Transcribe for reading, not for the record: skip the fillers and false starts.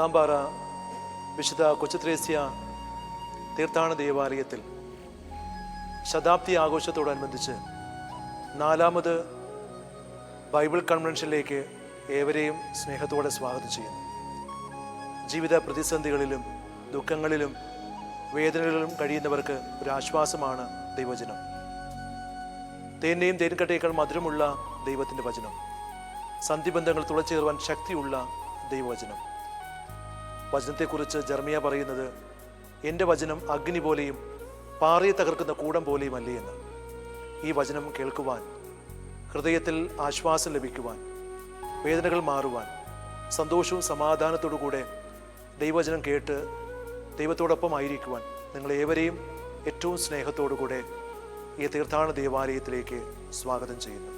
ചുങ്ങാമ്പാറ വിശുദ്ധ കൊച്ചുത്രേസ്യ തീർത്ഥാടന ദേവാലയത്തിൽ ശതാബ്ദി ആഘോഷത്തോടനുബന്ധിച്ച് 4ാമത് ബൈബിൾ കൺവെൻഷനിലേക്ക് ഏവരെയും സ്നേഹത്തോടെ സ്വാഗതം ചെയ്യുന്നു. ജീവിത പ്രതിസന്ധികളിലും ദുഃഖങ്ങളിലും വേദനകളിലും കഴിയുന്നവർക്ക് ഒരാശ്വാസമാണ് ദൈവവചനം. തേനെയും തേൻകട്ടയേക്കാൾ മധുരമുള്ള ദൈവത്തിൻ്റെ വചനം, സന്ധിബന്ധങ്ങൾ തുളച്ചേറുവാൻ ശക്തിയുള്ള ദൈവവചനം. വചനത്തെക്കുറിച്ച് ജെറമ്യാ പറയുന്നത്, എൻ്റെ വചനം അഗ്നി പോലെയും പാറയെ തകർക്കുന്ന കൂടം പോലെയും അല്ലേ എന്ന്. ഈ വചനം കേൾക്കുവാൻ, ഹൃദയത്തിൽ ആശ്വാസം ലഭിക്കുവാൻ, വേദനകൾ മാറുവാൻ, സന്തോഷവും സമാധാനത്തോടു കൂടെ ദൈവവചനം കേട്ട് ദൈവത്തോടൊപ്പം ആയിരിക്കുവാൻ നിങ്ങളേവരെയും ഏറ്റവും സ്നേഹത്തോടു കൂടെ ഈ തീർത്ഥാടന ദേവാലയത്തിലേക്ക് സ്വാഗതം ചെയ്യുന്നു.